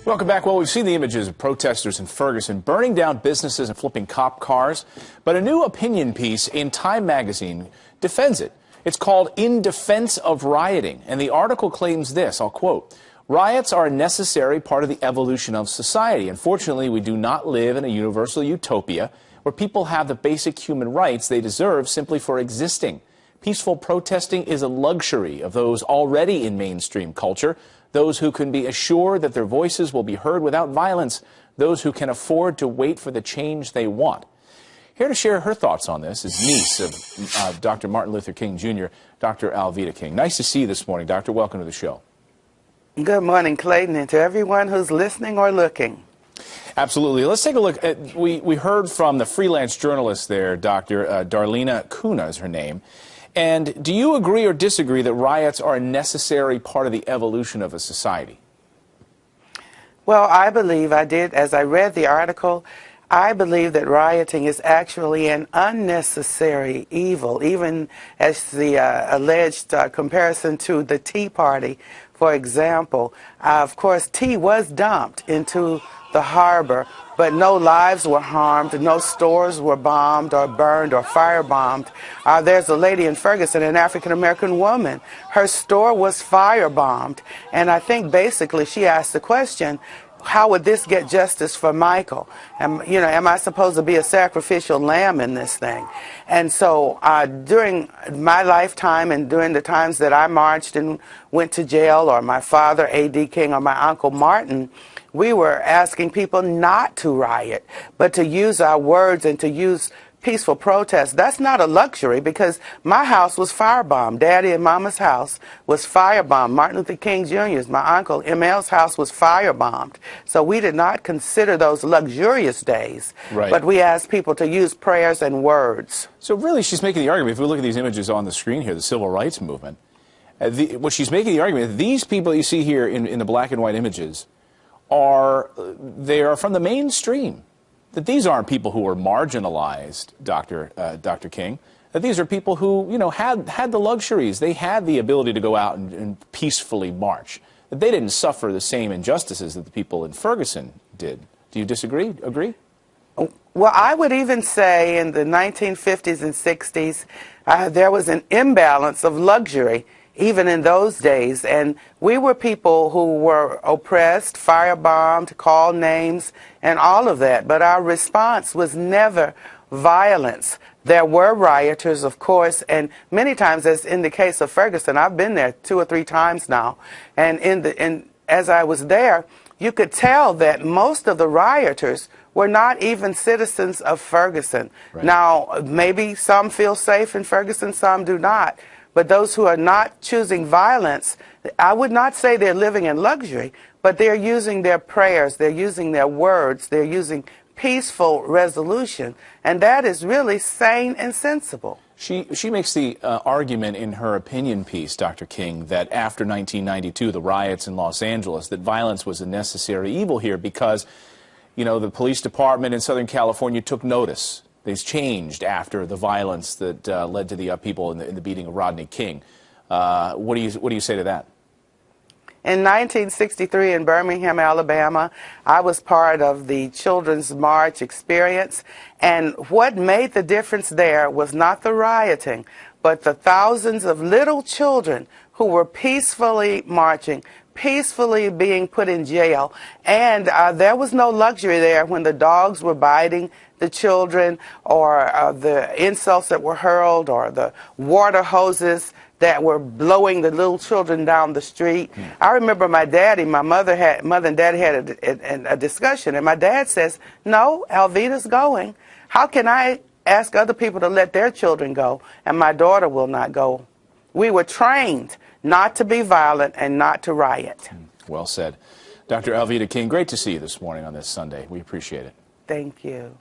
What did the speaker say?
Welcome back. Well, we've seen the images of protesters in Ferguson burning down businesses and flipping cop cars. But a new opinion piece in Time magazine defends it. It's called In Defense of Rioting. And the article claims this, I'll quote, "Riots are a necessary part of the evolution of society. Unfortunately, we do not live in a universal utopia where people have the basic human rights they deserve simply for existing. Peaceful protesting is a luxury of those already in mainstream culture, those who can be assured that their voices will be heard without violence, those who can afford to wait for the change they want." Here to share her thoughts on this is niece of Dr. Martin Luther King Jr., Dr. Alveda King. Nice to see you this morning, Doctor. Welcome to the show. Good morning, Clayton, and to everyone who's listening or looking. Absolutely. Let's take a look at, we heard from the freelance journalist there, Dr. Darlena Kuna is her name. And do you agree or disagree that riots are a necessary part of the evolution of a society? Well, I believe as I read the article, I believe that rioting is actually an unnecessary evil, even as the alleged comparison to the Tea Party, for example. Of course, tea was dumped into the harbor, but no lives were harmed, no stores were bombed or burned or firebombed. There's a lady in Ferguson, an African-American woman. Her store was firebombed, and I think basically she asked the question, how would this get justice for Michael? Am I supposed to be a sacrificial lamb in this thing? And so during my lifetime and during the times that I marched and went to jail, or my father, A.D. King, or my uncle Martin, we were asking people not to riot, but to use our words and to use peaceful protest. That's not a luxury, because my house was firebombed. Daddy and Mama's house was firebombed. Martin Luther King Jr.'s, my uncle ML's house was firebombed. So we did not consider those luxurious days, right. But we asked people to use prayers and words. So really she's making the argument, if we look at these images on the screen here, the civil rights movement, what she's making the argument, these people you see here in the black and white images, they are from the mainstream. That these aren't people who were marginalized, Dr. King. That these are people who, had the luxuries. They had the ability to go out and peacefully march. That they didn't suffer the same injustices that the people in Ferguson did. Do you disagree? Agree? Well, I would even say in the 1950s and 60s, there was an imbalance of luxury even in those days, and we were people who were oppressed, firebombed, called names, and all of that, but our response was never violence. There were rioters, of course, and many times, as in the case of Ferguson, I've been there 2 or 3 times now, and as I was there, you could tell that most of the rioters were not even citizens of Ferguson. Right. Now, maybe some feel safe in Ferguson, some do not. But those who are not choosing violence, I would not say they're living in luxury, but they're using their prayers, they're using their words, they're using peaceful resolution, and that is really sane and sensible. She makes the argument in her opinion piece, Dr. King, that after 1992, the riots in Los Angeles, that violence was a necessary evil here because, the police department in Southern California took notice. They've changed after the violence that led to the upheaval in the beating of Rodney King. What do you say to that? In 1963 in Birmingham, Alabama, I was part of the Children's March experience, and what made the difference there was not the rioting, but the thousands of little children who were peacefully marching, peacefully being put in jail, and there was no luxury there when the dogs were biting the children, or the insults that were hurled, or the water hoses that were blowing the little children down the street. I remember my mother and daddy had a discussion, and my dad says, "No, Alveda's going. How can I ask other people to let their children go, and my daughter will not go?" We were trained not to be violent and not to riot. Well said. Dr. Alveda King, great to see you this morning on this Sunday. We appreciate it. Thank you.